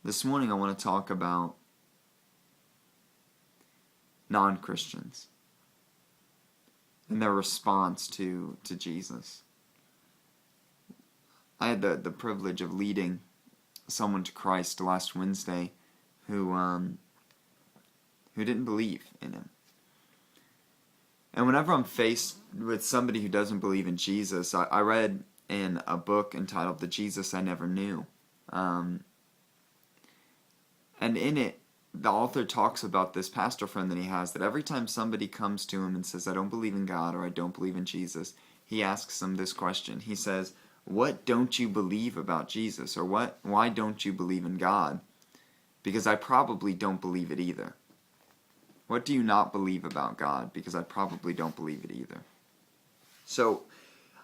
This morning I want to talk about non-Christians and their response to Jesus. I had the privilege of leading someone to Christ last Wednesday who didn't believe in him. And whenever I'm faced with somebody who doesn't believe in Jesus, I read in a book entitled The Jesus I Never Knew. And in it, the author talks about this pastor friend that he has, that every time somebody comes to him and says, I don't believe in God or I don't believe in Jesus, he asks them this question. He says, what don't you believe about Jesus? Or why don't you believe in God? Because I probably don't believe it either. What do you not believe about God? Because I probably don't believe it either. So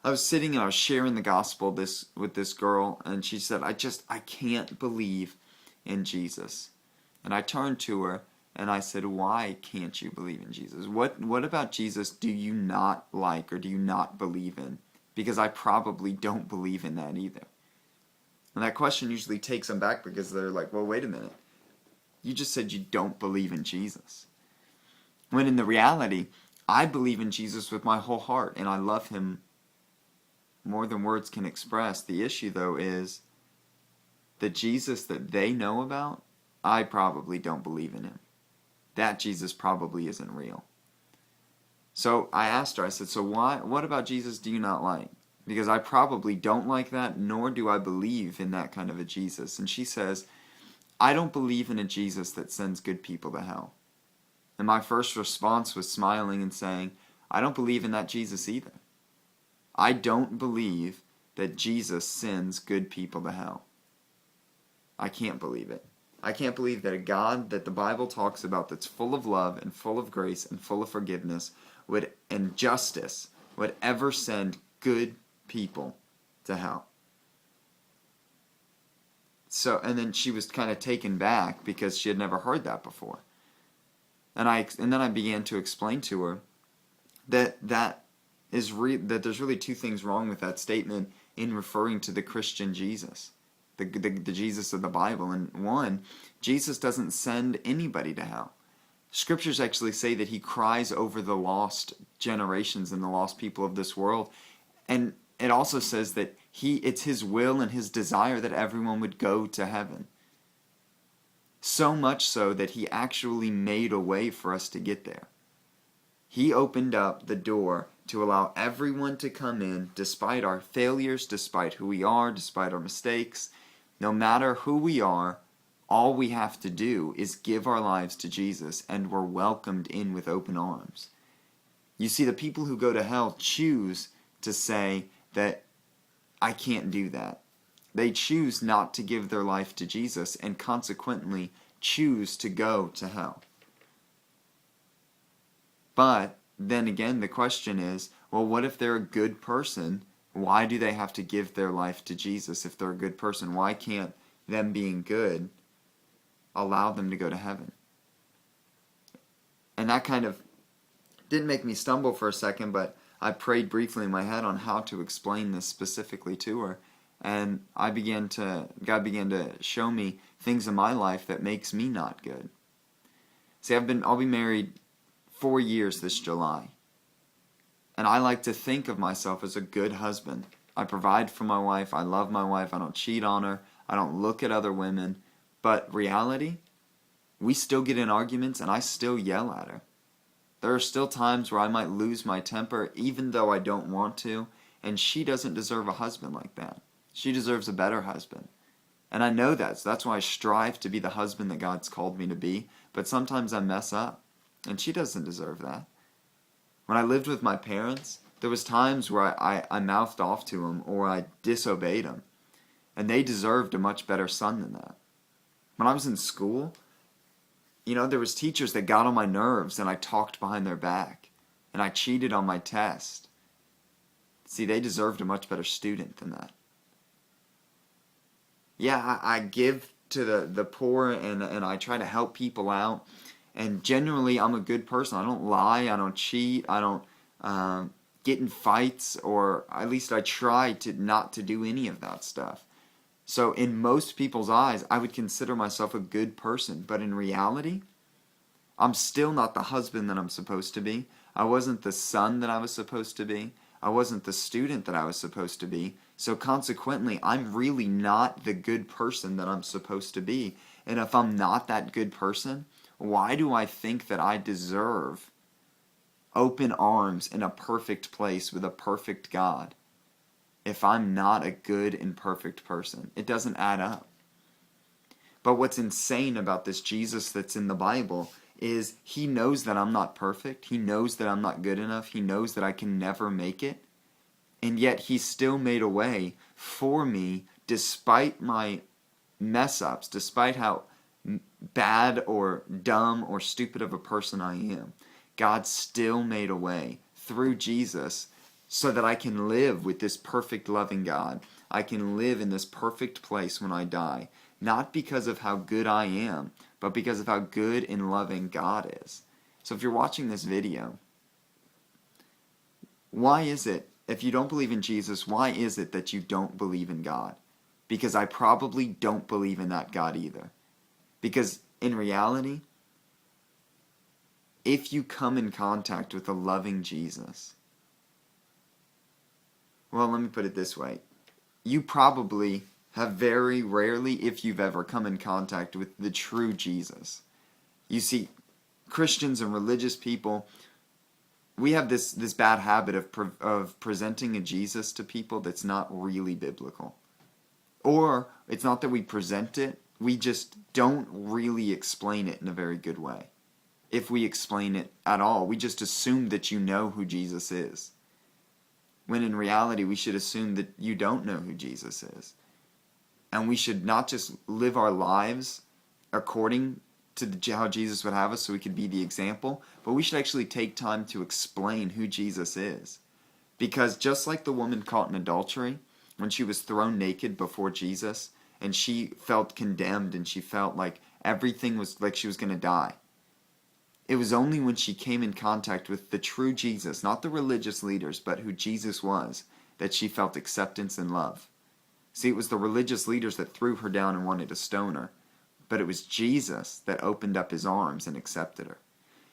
I was sitting and I was sharing the gospel with this girl, and she said, I can't believe in Jesus. And I turned to her and I said, why can't you believe in Jesus? What about Jesus do you not like or do you not believe in? Because I probably don't believe in that either. And that question usually takes them back because they're like, well, wait a minute. You just said you don't believe in Jesus. When in the reality, I believe in Jesus with my whole heart and I love him more than words can express. The issue, though, is the Jesus that they know about, I probably don't believe in him. That Jesus probably isn't real. So I asked her, I said, so what about Jesus do you not like? Because I probably don't like that, nor do I believe in that kind of a Jesus. And she says, I don't believe in a Jesus that sends good people to hell. And my first response was smiling and saying, I don't believe in that Jesus either. I don't believe that Jesus sends good people to hell. I can't believe it. I can't believe that a God that the Bible talks about that's full of love and full of grace and full of forgiveness and justice would ever send good people to hell. So, and then she was kind of taken back because she had never heard that before. And then I began to explain to her that there's really two things wrong with that statement in referring to the Christian Jesus. The Jesus of the Bible. And one, Jesus doesn't send anybody to hell. Scriptures actually say that he cries over the lost generations and the lost people of this world. And it also says that it's his will and his desire that everyone would go to heaven. So much so that he actually made a way for us to get there. He opened up the door to allow everyone to come in despite our failures, despite who we are, despite our mistakes. No matter who we are, all we have to do is give our lives to Jesus and we're welcomed in with open arms. You see, the people who go to hell choose to say that I can't do that. They choose not to give their life to Jesus and consequently choose to go to hell. But then again, the question is, well, what if they're a good person? Why do they have to give their life to Jesus if they're a good person? Why can't them being good allow them to go to heaven? And that kind of didn't make me stumble for a second, but I prayed briefly in my head on how to explain this specifically to her. And God began to show me things in my life that makes me not good. See, I'll be married 4 years this July. And I like to think of myself as a good husband. I provide for my wife. I love my wife. I don't cheat on her. I don't look at other women. But reality, we still get in arguments and I still yell at her. There are still times where I might lose my temper even though I don't want to. And she doesn't deserve a husband like that. She deserves a better husband. And I know that. So that's why I strive to be the husband that God's called me to be. But sometimes I mess up. And she doesn't deserve that. When I lived with my parents, there was times where I mouthed off to them or I disobeyed them. And they deserved a much better son than that. When I was in school, there was teachers that got on my nerves and I talked behind their back. And I cheated on my test. See, they deserved a much better student than that. Yeah, I give to the poor and I try to help people out. And generally, I'm a good person. I don't lie. I don't cheat. I don't get in fights, or at least I try to not to do any of that stuff. So in most people's eyes, I would consider myself a good person. But in reality, I'm still not the husband that I'm supposed to be. I wasn't the son that I was supposed to be. I wasn't the student that I was supposed to be. So consequently, I'm really not the good person that I'm supposed to be. And if I'm not that good person, why do I think that I deserve open arms in a perfect place with a perfect God if I'm not a good and perfect person? It doesn't add up. But what's insane about this Jesus that's in the Bible is he knows that I'm not perfect. He knows that I'm not good enough. He knows that I can never make it. And yet he still made a way for me despite my mess ups, despite how bad or dumb or stupid of a person I am. God still made a way through Jesus so that I can live with this perfect loving God. I can live in this perfect place when I die. Not because of how good I am, but because of how good and loving God is. So if you're watching this video, why is it, if you don't believe in Jesus, why is it that you don't believe in God? Because I probably don't believe in that God either. Because in reality, if you come in contact with a loving Jesus, well, let me put it this way. You probably have very rarely, if you've ever, come in contact with the true Jesus. You see, Christians and religious people, we have this bad habit of presenting a Jesus to people that's not really biblical. Or it's not that we present it, we just don't really explain it in a very good way. If we explain it at all, we just assume that you know who Jesus is. When in reality, we should assume that you don't know who Jesus is. And we should not just live our lives according to how Jesus would have us so we could be the example, but we should actually take time to explain who Jesus is. Because just like the woman caught in adultery, when she was thrown naked before Jesus, and she felt condemned and she felt like everything was like she was going to die, it was only when she came in contact with the true Jesus, not the religious leaders, but who Jesus was, that she felt acceptance and love. See, it was the religious leaders that threw her down and wanted to stone her, but it was Jesus that opened up his arms and accepted her.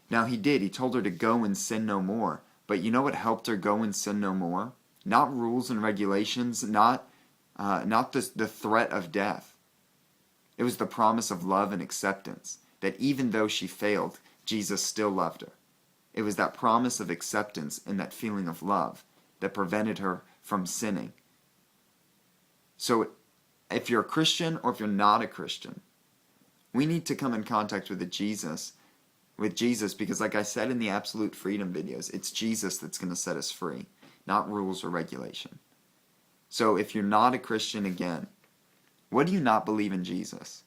Now he did. He told her to go and sin no more. But you know what helped her go and sin no more? Not rules and regulations, not the threat of death. It was the promise of love and acceptance, that even though she failed, Jesus still loved her. It was that promise of acceptance and that feeling of love that prevented her from sinning. So if you're a Christian or if you're not a Christian, we need to come in contact with Jesus because, like I said in the Absolute Freedom videos, it's Jesus that's going to set us free, not rules or regulation. So if you're not a Christian, again, what do you not believe in Jesus?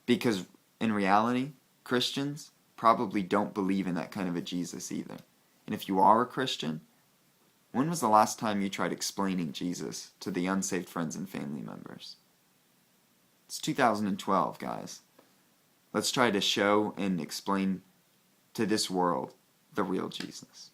Because in reality, Christians probably don't believe in that kind of a Jesus either. And if you are a Christian, when was the last time you tried explaining Jesus to the unsaved friends and family members? It's 2012, guys. Let's try to show and explain to this world the real Jesus.